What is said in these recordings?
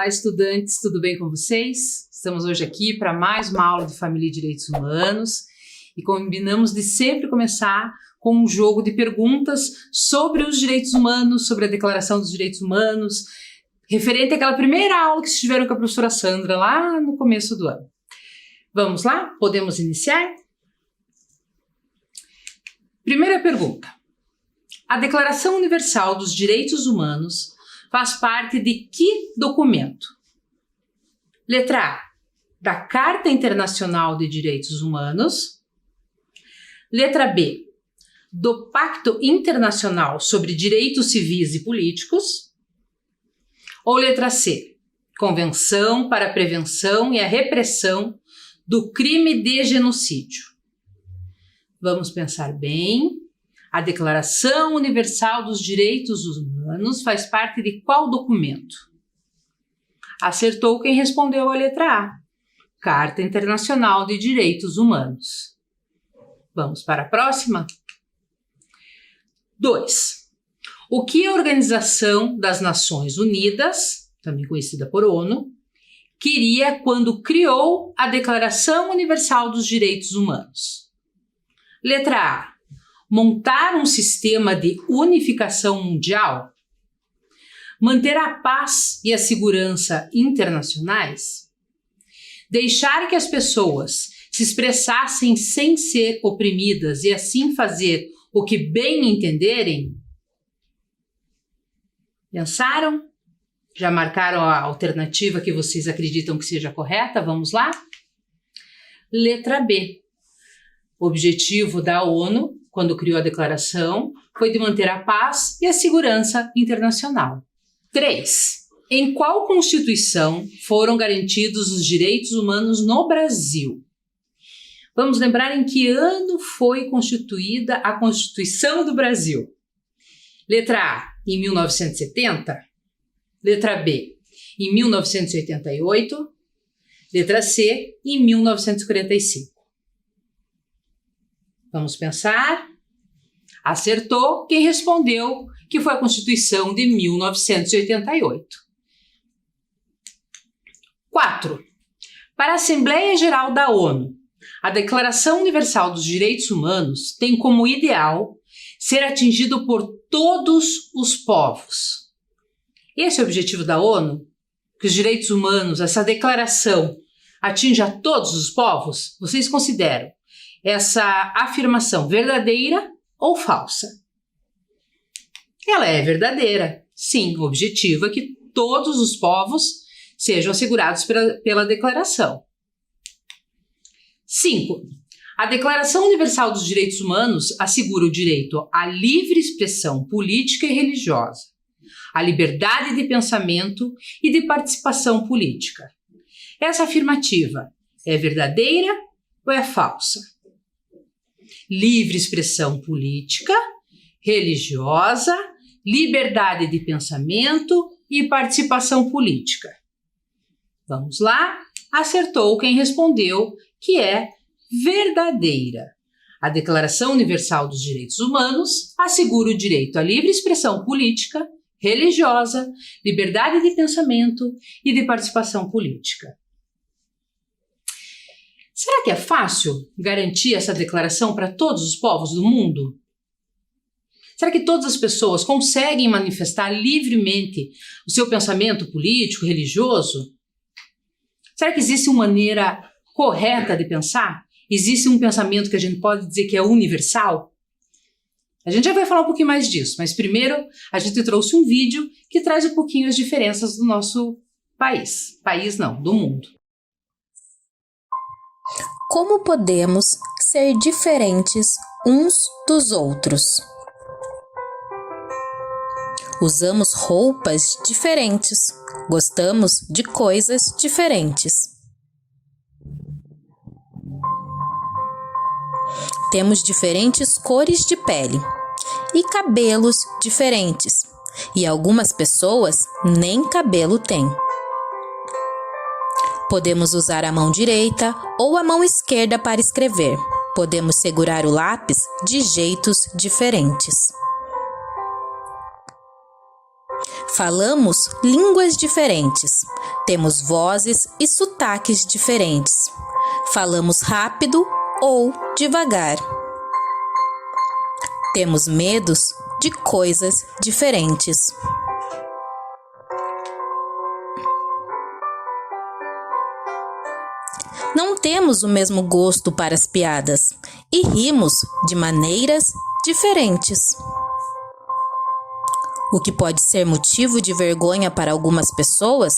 Olá, estudantes, tudo bem com vocês? Estamos hoje aqui para mais uma aula de Família e Direitos Humanos e combinamos de sempre começar com um jogo de perguntas sobre os direitos humanos, sobre a Declaração dos Direitos Humanos, referente àquela primeira aula que vocês tiveram com a professora Sandra lá no começo do ano. Vamos lá? Podemos iniciar? Primeira pergunta. A Declaração Universal dos Direitos Humanos faz parte de que documento? Letra A, da Carta Internacional de Direitos Humanos. Letra B, do Pacto Internacional sobre Direitos Civis e Políticos. Ou letra C, Convenção para a Prevenção e a Repressão do Crime de Genocídio. Vamos pensar bem. A Declaração Universal dos Direitos Humanos faz parte de qual documento? Acertou quem respondeu a letra A. Carta Internacional de Direitos Humanos. Vamos para a próxima? 2. O que a Organização das Nações Unidas, também conhecida por ONU, queria quando criou a Declaração Universal dos Direitos Humanos? Letra A. Montar um sistema de unificação mundial? Manter a paz e a segurança internacionais? Deixar que as pessoas se expressassem sem ser oprimidas e assim fazer o que bem entenderem? Pensaram? Já marcaram a alternativa que vocês acreditam que seja correta? Vamos lá? Letra B. O objetivo da ONU, quando criou a declaração, foi de manter a paz e a segurança internacional. 3. Em qual Constituição foram garantidos os direitos humanos no Brasil? Vamos lembrar em que ano foi constituída a Constituição do Brasil. Letra A, em 1970. Letra B, em 1988. Letra C, em 1945. Vamos pensar. Acertou quem respondeu que foi a Constituição de 1988. 4. Para a Assembleia Geral da ONU, a Declaração Universal dos Direitos Humanos tem como ideal ser atingido por todos os povos. Esse é o objetivo da ONU? Que os direitos humanos, essa declaração, atinja todos os povos? Vocês consideram essa afirmação verdadeira ou falsa? Ela é verdadeira. Sim, o objetivo é que todos os povos sejam assegurados pela declaração. 5. A Declaração Universal dos Direitos Humanos assegura o direito à livre expressão política e religiosa, à liberdade de pensamento e de participação política. Essa afirmativa é verdadeira ou é falsa? Livre expressão política, religiosa, liberdade de pensamento e participação política. Vamos lá? Acertou quem respondeu que é verdadeira. A Declaração Universal dos Direitos Humanos assegura o direito à livre expressão política, religiosa, liberdade de pensamento e de participação política. Será que é fácil garantir essa declaração para todos os povos do mundo? Será que todas as pessoas conseguem manifestar livremente o seu pensamento político, religioso? Será que existe uma maneira correta de pensar? Existe um pensamento que a gente pode dizer que é universal? A gente já vai falar um pouquinho mais disso, mas primeiro a gente trouxe um vídeo que traz um pouquinho as diferenças do nosso país. País não, do mundo. Como podemos ser diferentes uns dos outros? Usamos roupas diferentes, gostamos de coisas diferentes. Temos diferentes cores de pele e cabelos diferentes, e algumas pessoas nem cabelo têm. Podemos usar a mão direita ou a mão esquerda para escrever. Podemos segurar o lápis de jeitos diferentes. Falamos línguas diferentes, temos vozes e sotaques diferentes. Falamos rápido ou devagar. Temos medos de coisas diferentes. Não temos o mesmo gosto para as piadas e rimos de maneiras diferentes. O que pode ser motivo de vergonha para algumas pessoas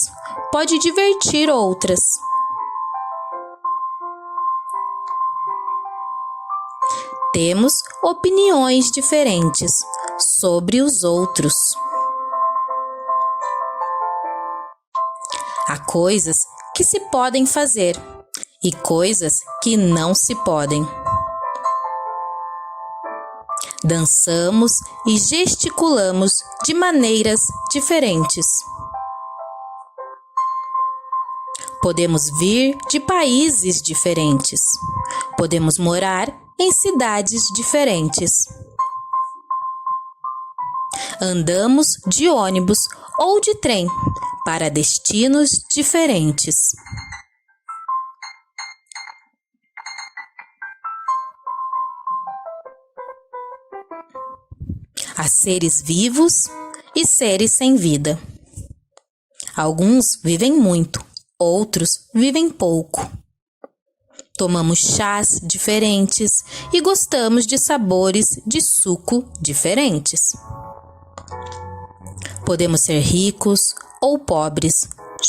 pode divertir outras. Temos opiniões diferentes sobre os outros. Há coisas que se podem fazer e coisas que não se podem. Dançamos e gesticulamos de maneiras diferentes. Podemos vir de países diferentes. Podemos morar em cidades diferentes. Andamos de ônibus ou de trem para destinos diferentes. Há seres vivos e seres sem vida. Alguns vivem muito, outros vivem pouco. Tomamos chás diferentes e gostamos de sabores de suco diferentes. Podemos ser ricos ou pobres,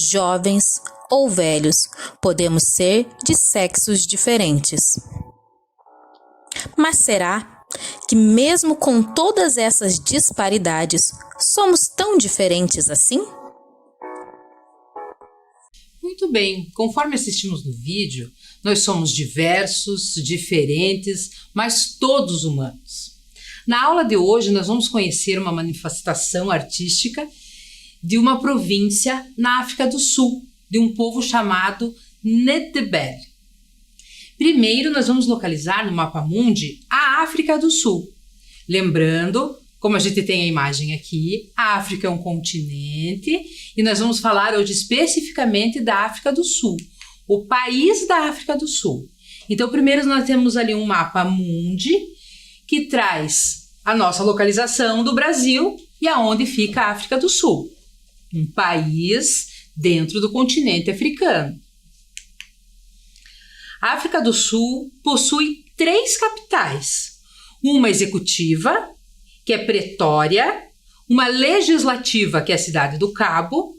jovens ou velhos. Podemos ser de sexos diferentes. Mas será que mesmo com todas essas disparidades, somos tão diferentes assim? Muito bem, conforme assistimos no vídeo, nós somos diversos, diferentes, mas todos humanos. Na aula de hoje, nós vamos conhecer uma manifestação artística de uma província na África do Sul, de um povo chamado Ndebele. Primeiro, nós vamos localizar no mapa mundi a África do Sul. Lembrando, como a gente tem a imagem aqui, a África é um continente e nós vamos falar hoje especificamente da África do Sul, o país da África do Sul. Então, primeiro nós temos ali um mapa mundi que traz a nossa localização do Brasil e aonde fica a África do Sul, um país dentro do continente africano. A África do Sul possui 3 capitais, uma executiva, que é Pretória, uma legislativa, que é a cidade do Cabo,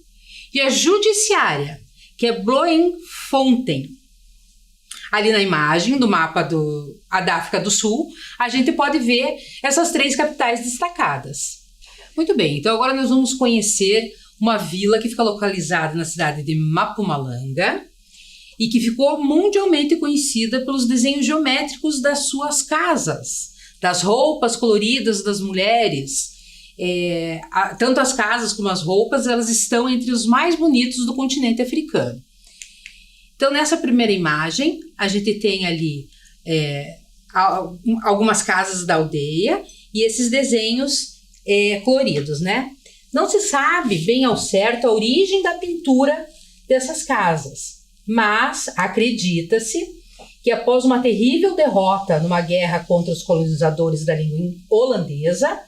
e a judiciária, que é Bloemfontein. Ali na imagem do mapa da África do Sul, a gente pode ver essas 3 capitais destacadas. Muito bem, então agora nós vamos conhecer uma vila que fica localizada na cidade de Mpumalanga, e que ficou mundialmente conhecida pelos desenhos geométricos das suas casas, das roupas coloridas das mulheres. Tanto as casas como as roupas, elas estão entre os mais bonitos do continente africano. Então, nessa primeira imagem, a gente tem ali algumas casas da aldeia e esses desenhos coloridos, né? Não se sabe bem ao certo a origem da pintura dessas casas, mas acredita-se que após uma terrível derrota numa guerra contra os colonizadores da língua holandesa,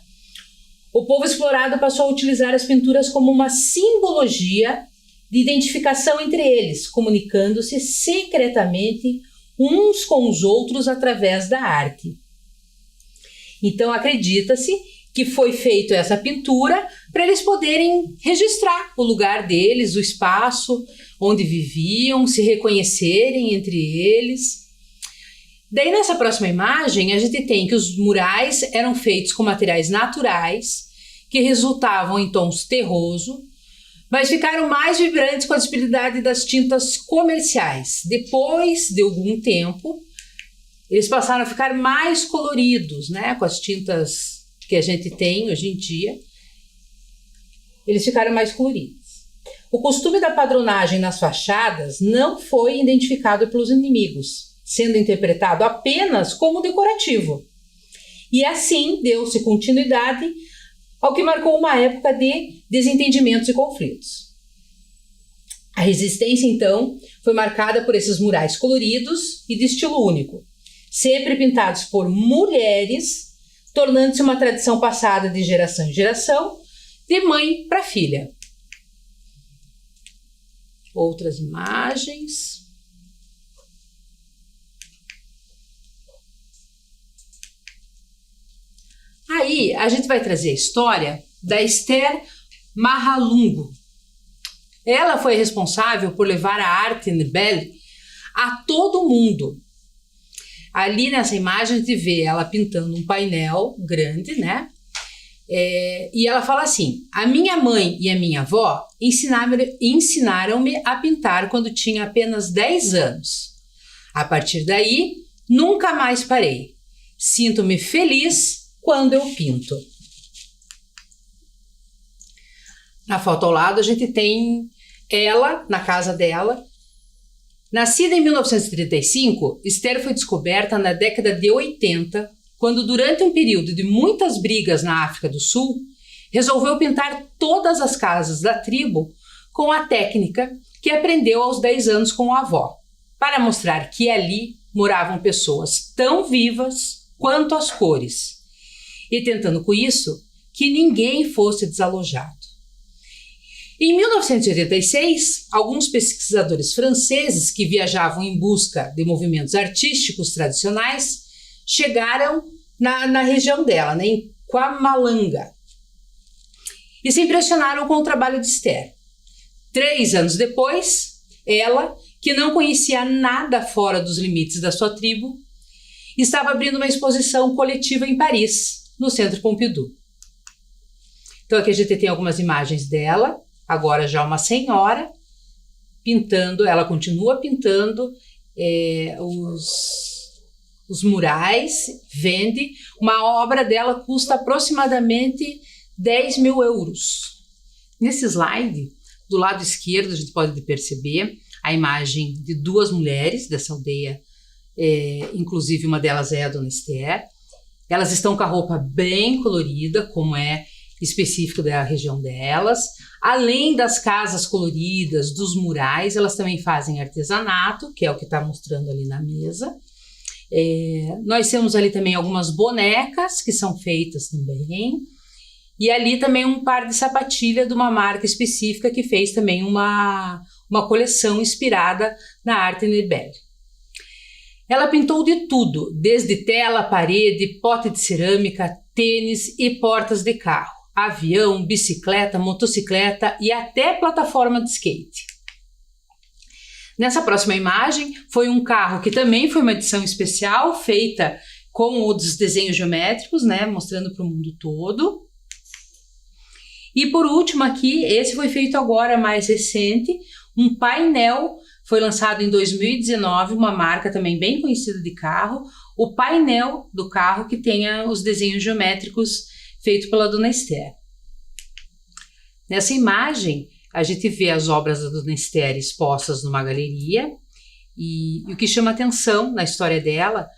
o povo explorado passou a utilizar as pinturas como uma simbologia de identificação entre eles, comunicando-se secretamente uns com os outros através da arte. Então acredita-se que foi feita essa pintura para eles poderem registrar o lugar deles, o espaço onde viviam, se reconhecerem entre eles. Daí nessa próxima imagem a gente tem que os murais eram feitos com materiais naturais que resultavam em tons terroso, mas ficaram mais vibrantes com a disponibilidade das tintas comerciais. Depois de algum tempo, eles passaram a ficar mais coloridos, né, com as tintas que a gente tem hoje em dia. Eles ficaram mais coloridos. O costume da padronagem nas fachadas não foi identificado pelos inimigos, sendo interpretado apenas como decorativo. E assim deu-se continuidade ao que marcou uma época de desentendimentos e conflitos. A resistência, então, foi marcada por esses murais coloridos e de estilo único, sempre pintados por mulheres, tornando-se uma tradição passada de geração em geração, de mãe para filha. Outras imagens. Aí a gente vai trazer a história da Esther Mahalungu. Ela foi responsável por levar a arte Ndebele a todo mundo. Ali nessa imagem a gente vê ela pintando um painel grande, né? E ela fala assim: a minha mãe e a minha avó ensinaram-me a pintar quando tinha apenas 10 anos. A partir daí, nunca mais parei. Sinto-me feliz quando eu pinto. Na foto ao lado a gente tem ela na casa dela. Nascida em 1935, Esther foi descoberta na década de 80, quando durante um período de muitas brigas na África do Sul, resolveu pintar todas as casas da tribo com a técnica que aprendeu aos 10 anos com a avó, para mostrar que ali moravam pessoas tão vivas quanto as cores, e tentando com isso que ninguém fosse desalojado. Em 1986, alguns pesquisadores franceses que viajavam em busca de movimentos artísticos tradicionais chegaram na região dela, né, em Kwamalanga, e se impressionaram com o trabalho de Esther. 3 anos depois, ela, que não conhecia nada fora dos limites da sua tribo, estava abrindo uma exposição coletiva em Paris, no Centro Pompidou. Então aqui a gente tem algumas imagens dela, agora já uma senhora, pintando. Ela continua pintando os murais, vende. Uma obra dela custa aproximadamente 10 mil euros. Nesse slide, do lado esquerdo, a gente pode perceber a imagem de 2 mulheres dessa aldeia, inclusive uma delas é a Dona Esther. Elas estão com a roupa bem colorida, como é específico da região delas. Além das casas coloridas, dos murais, elas também fazem artesanato, que é o que está mostrando ali na mesa. Nós temos ali também algumas bonecas que são feitas também. E ali também um par de sapatilha de uma marca específica que fez também uma coleção inspirada na arte Ndebele. Ela pintou de tudo, desde tela, parede, pote de cerâmica, tênis e portas de carro, avião, bicicleta, motocicleta e até plataforma de skate. Nessa próxima imagem foi um carro que também foi uma edição especial, feita com os desenhos geométricos, né, mostrando para o mundo todo. E por último aqui, esse foi feito agora mais recente, um painel. Foi lançado em 2019, uma marca também bem conhecida de carro, o painel do carro que tenha os desenhos geométricos feitos pela Dona Esther. Nessa imagem, a gente vê as obras da Dona Esther expostas numa galeria, e o que chama atenção na história dela,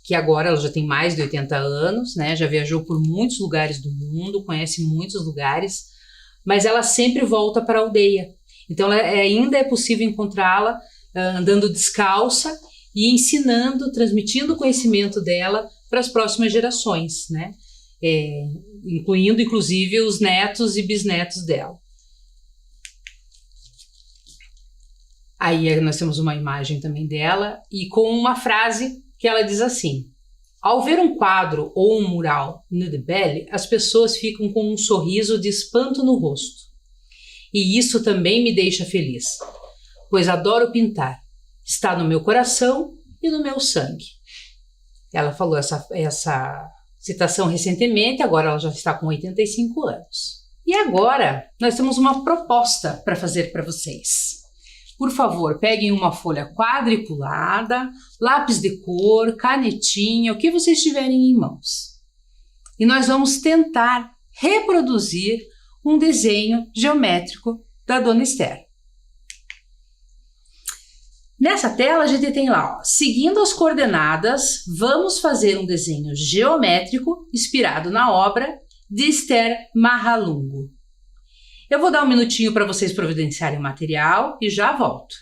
que agora ela já tem mais de 80 anos, né, já viajou por muitos lugares do mundo, conhece muitos lugares, mas ela sempre volta para a aldeia. Então ainda é possível encontrá-la andando descalça e ensinando, transmitindo o conhecimento dela para as próximas gerações, né? Incluindo inclusive os netos e bisnetos dela. Aí nós temos uma imagem também dela e com uma frase que ela diz assim: ao ver um quadro ou um mural Ndebele, as pessoas ficam com um sorriso de espanto no rosto. E isso também me deixa feliz, pois adoro pintar. Está no meu coração e no meu sangue. Ela falou essa citação recentemente, agora ela já está com 85 anos. E agora nós temos uma proposta para fazer para vocês. Por favor, peguem uma folha quadriculada, lápis de cor, canetinha, o que vocês tiverem em mãos. E nós vamos tentar reproduzir um desenho geométrico da Dona Esther. Nessa tela a gente tem lá, ó, seguindo as coordenadas, vamos fazer um desenho geométrico inspirado na obra de Esther Mahalungu. Eu vou dar um minutinho para vocês providenciarem o material e já volto.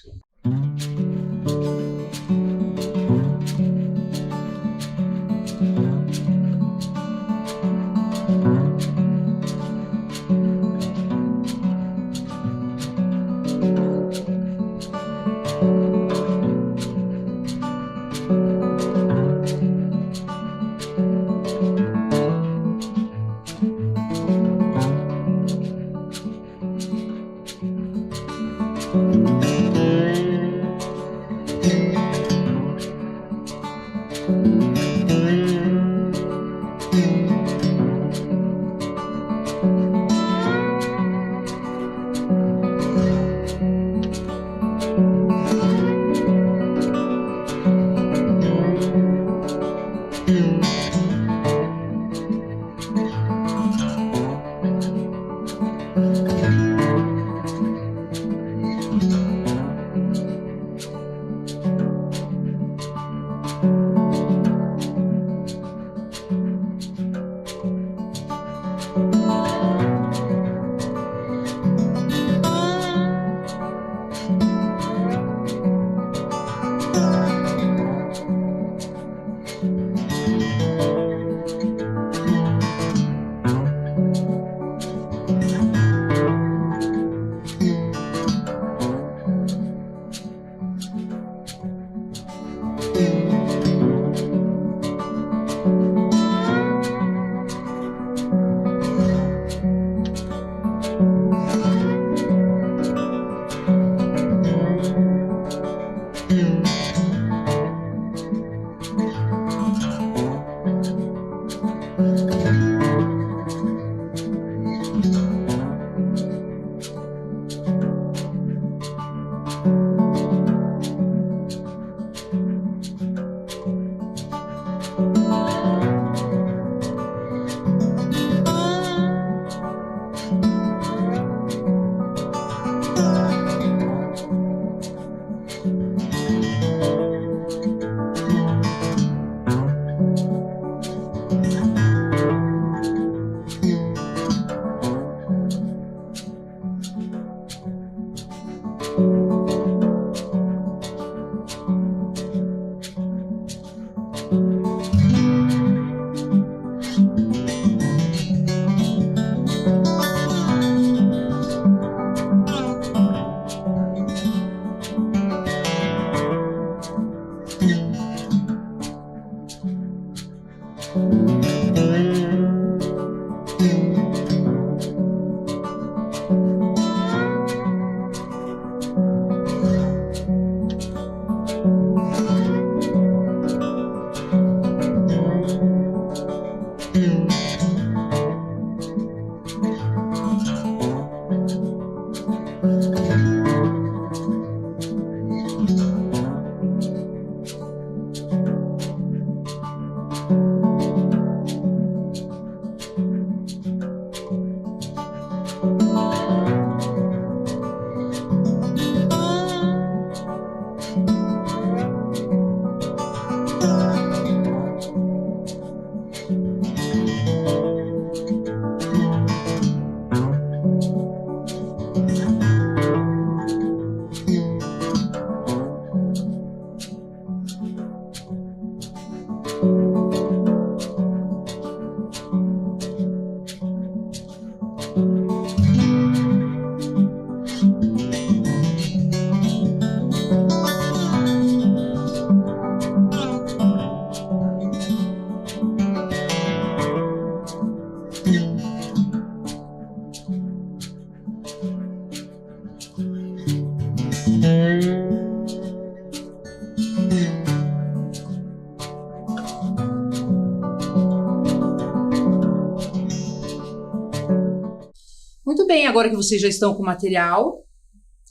Muito bem, agora que vocês já estão com o material,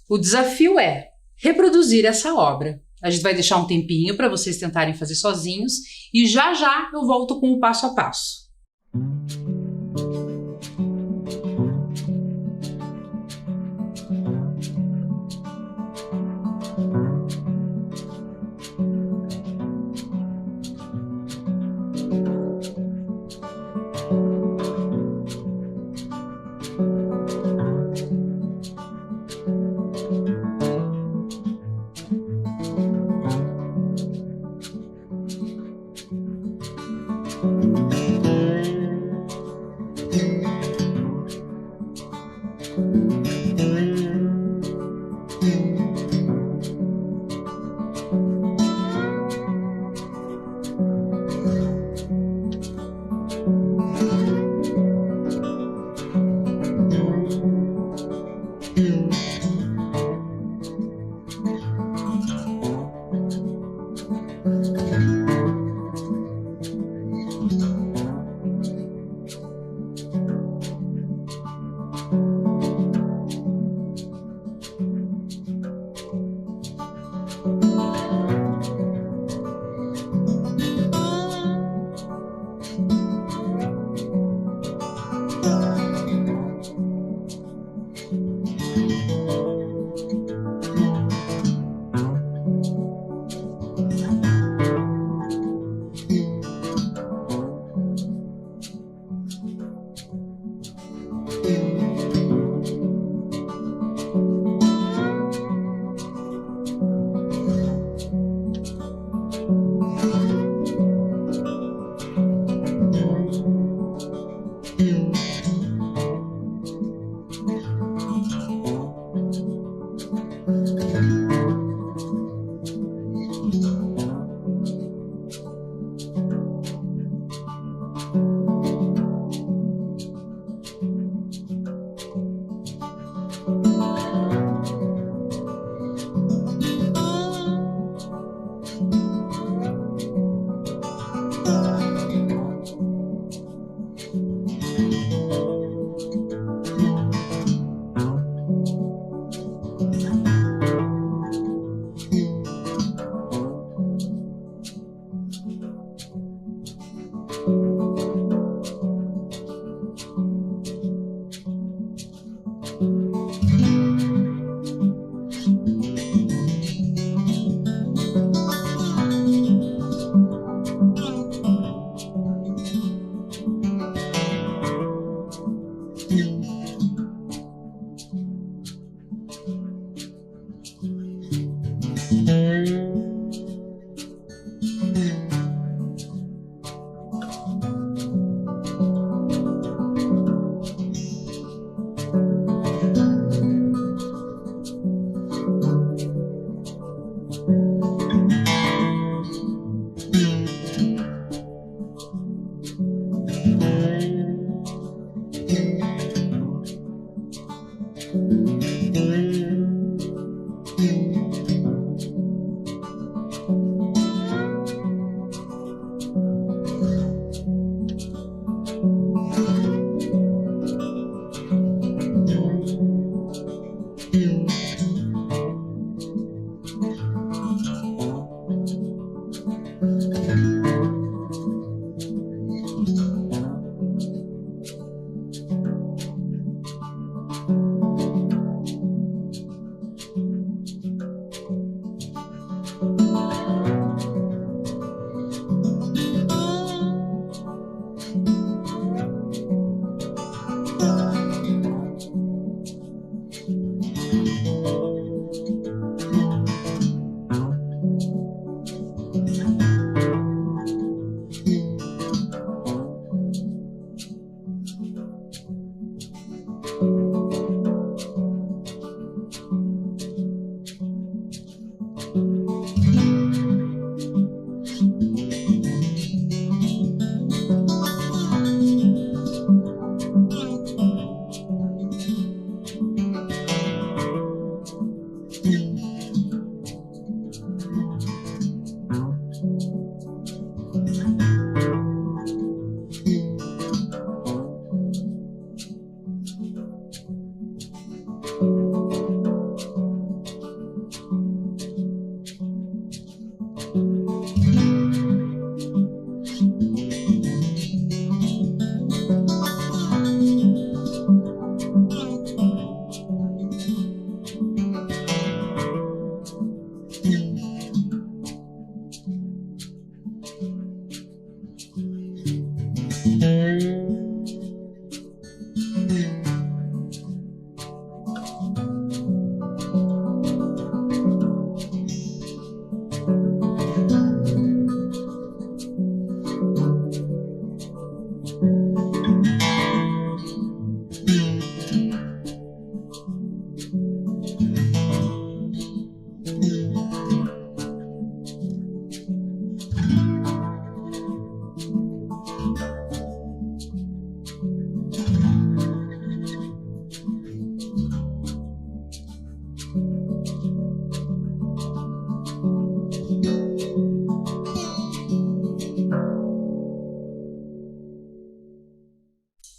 o desafio é reproduzir essa obra. A gente vai deixar um tempinho para vocês tentarem fazer sozinhos e já já eu volto com o passo a passo.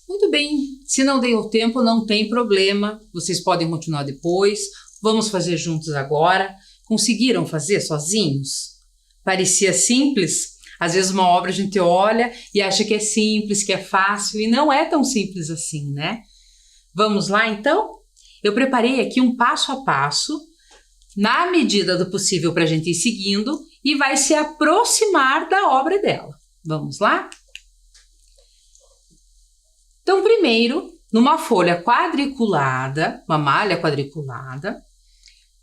Muito bem, se não deu tempo, não tem problema, vocês podem continuar depois, vamos fazer juntos agora. Conseguiram fazer sozinhos? Parecia simples? Às vezes uma obra a gente olha e acha que é simples, que é fácil, e não é tão simples assim, né? Vamos lá então? Eu preparei aqui um passo a passo, na medida do possível para a gente ir seguindo, e vai se aproximar da obra dela. Vamos lá? Então, primeiro, numa folha quadriculada, uma malha quadriculada,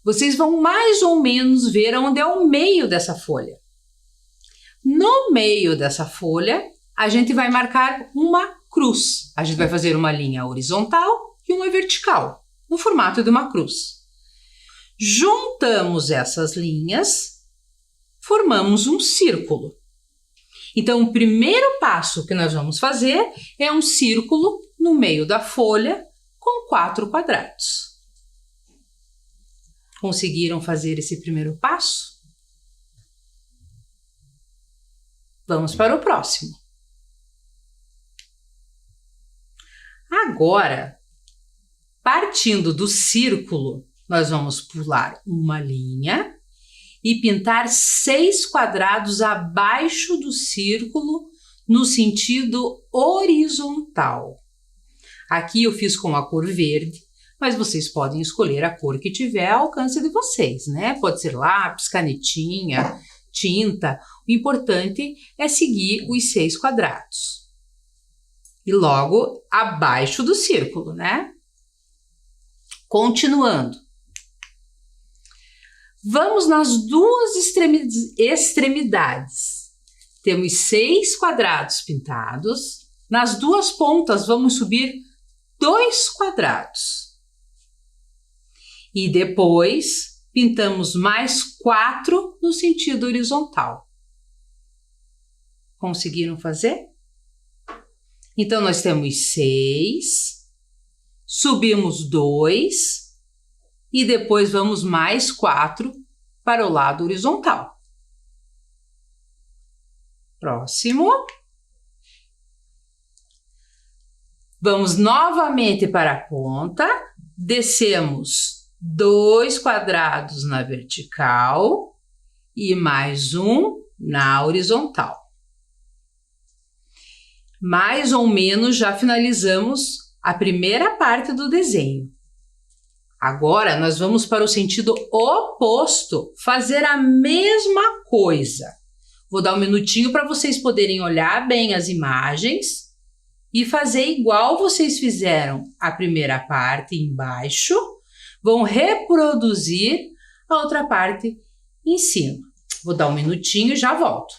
vocês vão mais ou menos ver onde é o meio dessa folha. No meio dessa folha, a gente vai marcar uma cruz. A gente vai fazer uma linha horizontal e uma vertical, no formato de uma cruz. Juntamos essas linhas, formamos um círculo. Então, o primeiro passo que nós vamos fazer é um círculo no meio da folha com 4 quadrados. Conseguiram fazer esse primeiro passo? Vamos para o próximo. Agora, partindo do círculo, nós vamos pular uma linha e pintar 6 quadrados abaixo do círculo no sentido horizontal. Aqui eu fiz com a cor verde, mas vocês podem escolher a cor que tiver ao alcance de vocês, né? Pode ser lápis, canetinha, tinta. O importante é seguir os 6 quadrados. E logo abaixo do círculo, né? Continuando. Vamos nas duas extremidades. Temos 6 quadrados pintados. Nas duas pontas vamos subir 2 quadrados. E depois pintamos mais 4 no sentido horizontal. Conseguiram fazer? Então, nós temos 6, subimos 2 e depois vamos mais 4 para o lado horizontal. Próximo. Vamos novamente para a ponta, descemos 2 quadrados na vertical e mais um na horizontal. Mais ou menos já finalizamos a primeira parte do desenho. Agora nós vamos para o sentido oposto, fazer a mesma coisa. Vou dar um minutinho para vocês poderem olhar bem as imagens e fazer igual vocês fizeram a primeira parte embaixo, vão reproduzir a outra parte em cima. Vou dar um minutinho e já volto.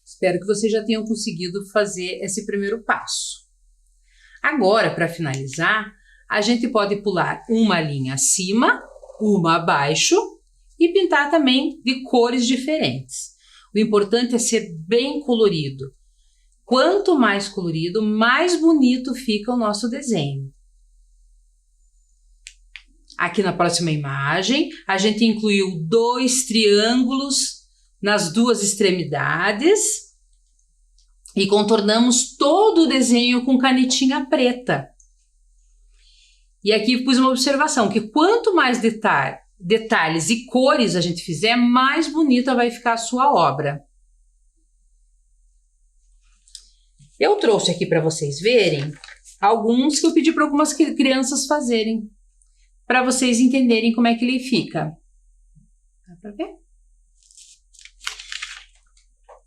Espero que vocês já tenham conseguido fazer esse primeiro passo. Agora, para finalizar, a gente pode pular uma linha acima, uma abaixo e pintar também de cores diferentes. O importante é ser bem colorido. Quanto mais colorido, mais bonito fica o nosso desenho. Aqui na próxima imagem, a gente incluiu 2 triângulos nas 2 extremidades e contornamos todo o desenho com canetinha preta. E aqui pus uma observação, que quanto mais detalhes e cores a gente fizer, mais bonita vai ficar a sua obra. Eu trouxe aqui para vocês verem alguns que eu pedi para algumas crianças fazerem, para vocês entenderem como é que ele fica. Dá para ver?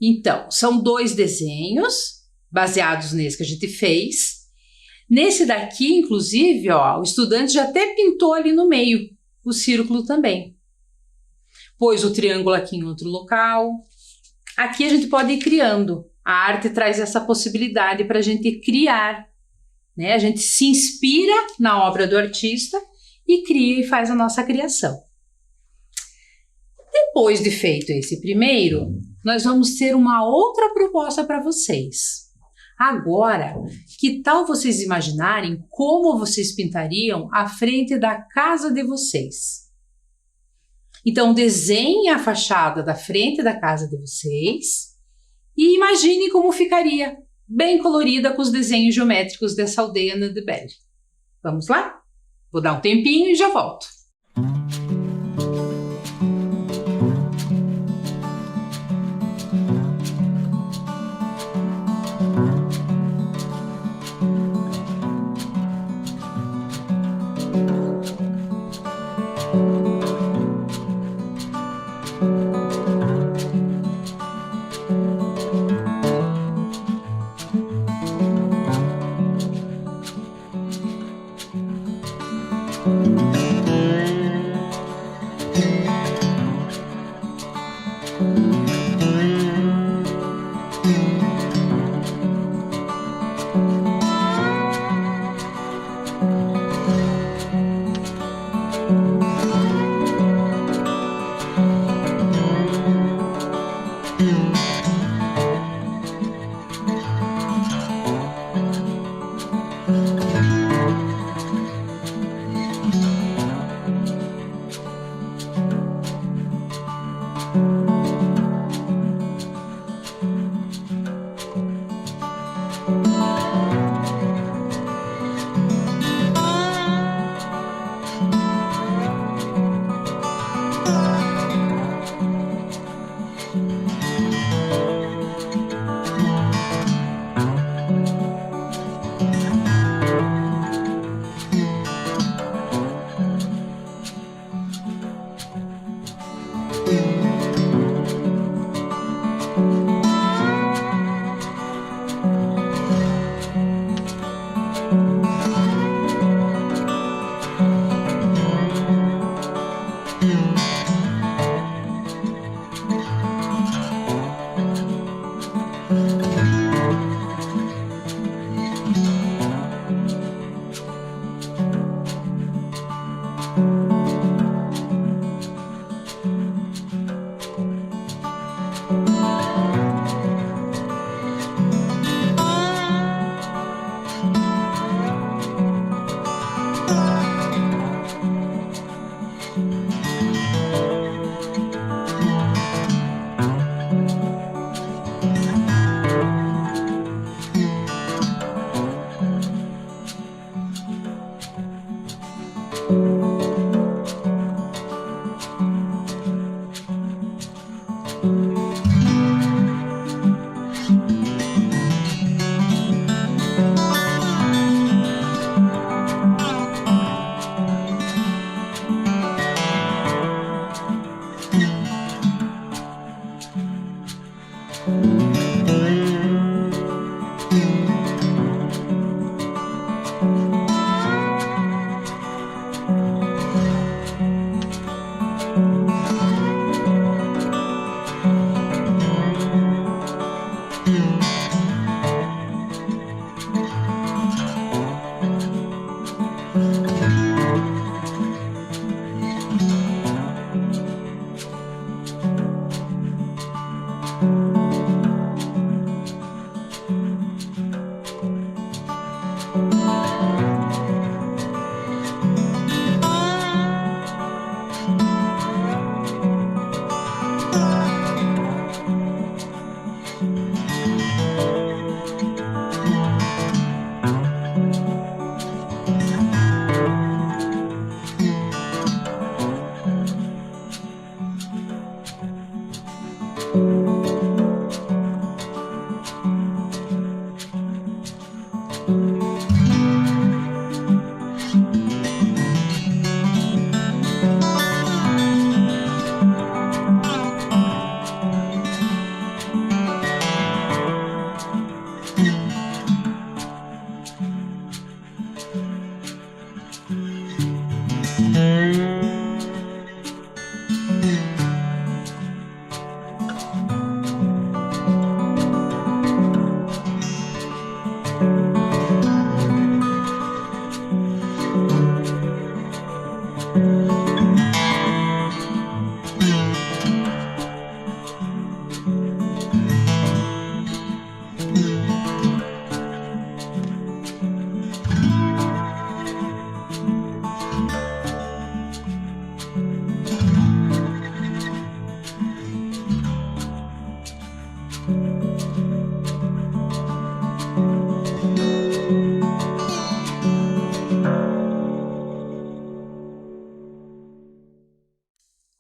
Então, são 2 desenhos baseados nesse que a gente fez. Nesse daqui, inclusive, ó, o estudante já até pintou ali no meio o círculo também. Pôs o triângulo aqui em outro local. Aqui a gente pode ir criando. A arte traz essa possibilidade para a gente criar, né? A gente se inspira na obra do artista e cria e faz a nossa criação. Depois de feito esse primeiro, nós vamos ter uma outra proposta para vocês. Agora, que tal vocês imaginarem como vocês pintariam a frente da casa de vocês? Então, desenhe a fachada da frente da casa de vocês e imagine como ficaria, bem colorida com os desenhos geométricos dessa aldeia Nandebele. Vamos lá? Vou dar um tempinho e já volto.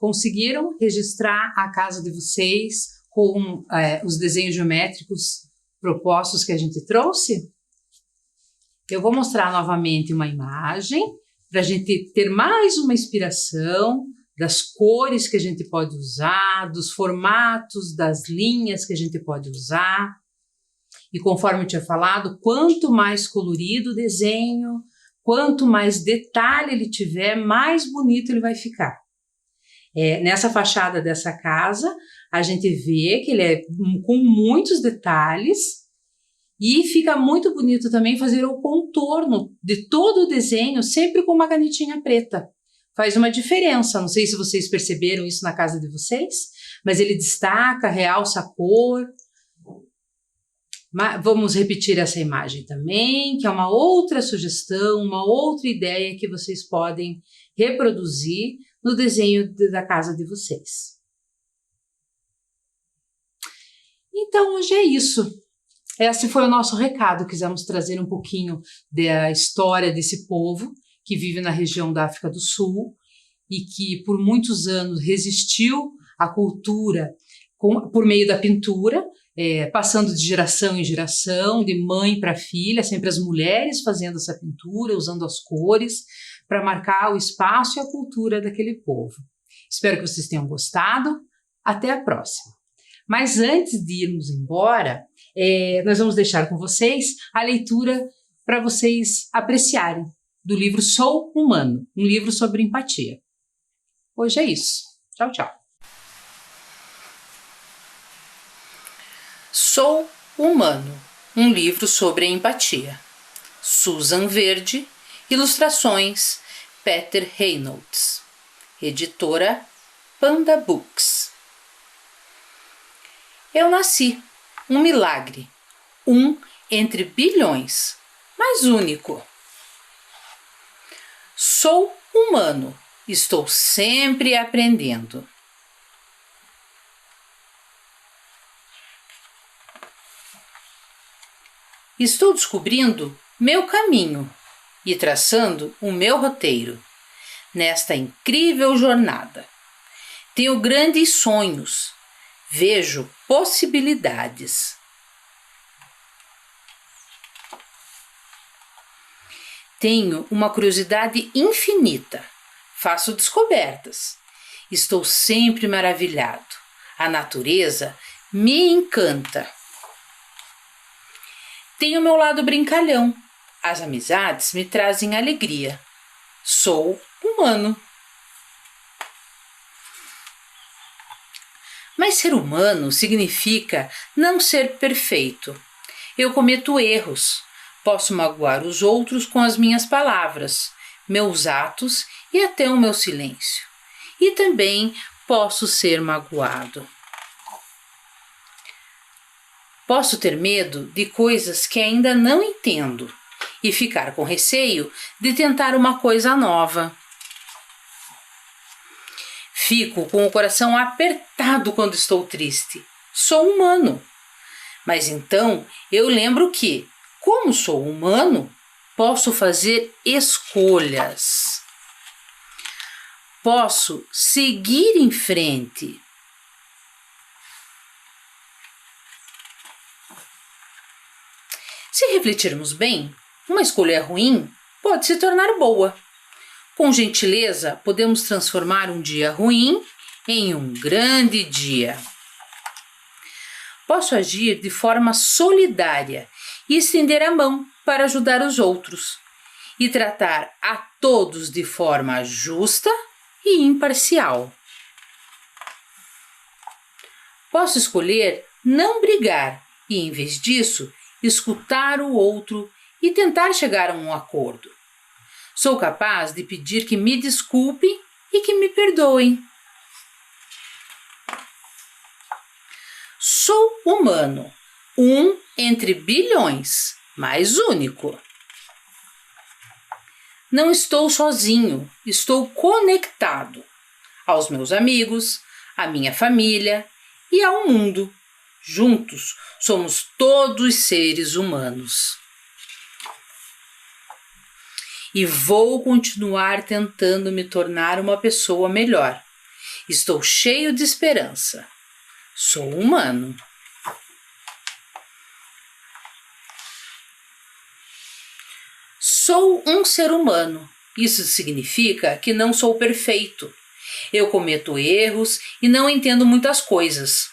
conseguiram registrar a casa de vocês com os desenhos geométricos propostos que a gente trouxe? Eu vou mostrar novamente uma imagem para a gente ter mais uma inspiração das cores que a gente pode usar, dos formatos, das linhas que a gente pode usar. E conforme eu tinha falado, quanto mais colorido o desenho, quanto mais detalhe ele tiver, mais bonito ele vai ficar. Nessa fachada dessa casa, a gente vê que ele é com muitos detalhes e fica muito bonito também fazer o contorno de todo o desenho, sempre com uma canetinha preta. Faz uma diferença, não sei se vocês perceberam isso na casa de vocês, mas ele destaca, realça a cor. Vamos repetir essa imagem também, que é uma outra sugestão, uma outra ideia que vocês podem reproduzir no desenho da casa de vocês. Então, hoje é isso. Esse foi o nosso recado. Quisemos trazer um pouquinho da história desse povo que vive na região da África do Sul e que por muitos anos resistiu à cultura por meio da pintura, passando de geração em geração, de mãe para filha, sempre as mulheres fazendo essa pintura, usando as cores para marcar o espaço e a cultura daquele povo. Espero que vocês tenham gostado. Até a próxima. Mas antes de irmos embora, nós vamos deixar com vocês a leitura para vocês apreciarem do livro Sou Humano, um livro sobre empatia. Hoje é isso. Tchau, tchau. Sou Humano, um livro sobre empatia. Susan Verde, ilustrações Peter Reynolds. Editora Panda Books. Eu nasci, um milagre, um entre bilhões, mas único. Sou humano, estou sempre aprendendo. Estou descobrindo meu caminho e traçando o meu roteiro nesta incrível jornada. Tenho grandes sonhos, vejo possibilidades. Tenho uma curiosidade infinita, faço descobertas. Estou sempre maravilhado. A natureza me encanta. Tenho meu lado brincalhão. As amizades me trazem alegria. Sou humano. Mas ser humano significa não ser perfeito. Eu cometo erros. Posso magoar os outros com as minhas palavras, meus atos e até o meu silêncio. E também posso ser magoado. Posso ter medo de coisas que ainda não entendo e ficar com receio de tentar uma coisa nova. Fico com o coração apertado quando estou triste. Sou humano. Mas então eu lembro que, como sou humano, posso fazer escolhas. Posso seguir em frente. Se refletirmos bem, uma escolha ruim pode se tornar boa. Com gentileza, podemos transformar um dia ruim em um grande dia. Posso agir de forma solidária e estender a mão para ajudar os outros e tratar a todos de forma justa e imparcial. Posso escolher não brigar e, em vez disso, escutar o outro e tentar chegar a um acordo. Sou capaz de pedir que me desculpem e que me perdoem. Sou humano, um entre bilhões, mas único. Não estou sozinho, estou conectado aos meus amigos, à minha família e ao mundo. Juntos, somos todos seres humanos. E vou continuar tentando me tornar uma pessoa melhor. Estou cheio de esperança. Sou humano. Sou um ser humano. Isso significa que não sou perfeito. Eu cometo erros e não entendo muitas coisas,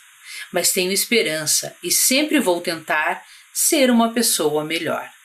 mas tenho esperança e sempre vou tentar ser uma pessoa melhor.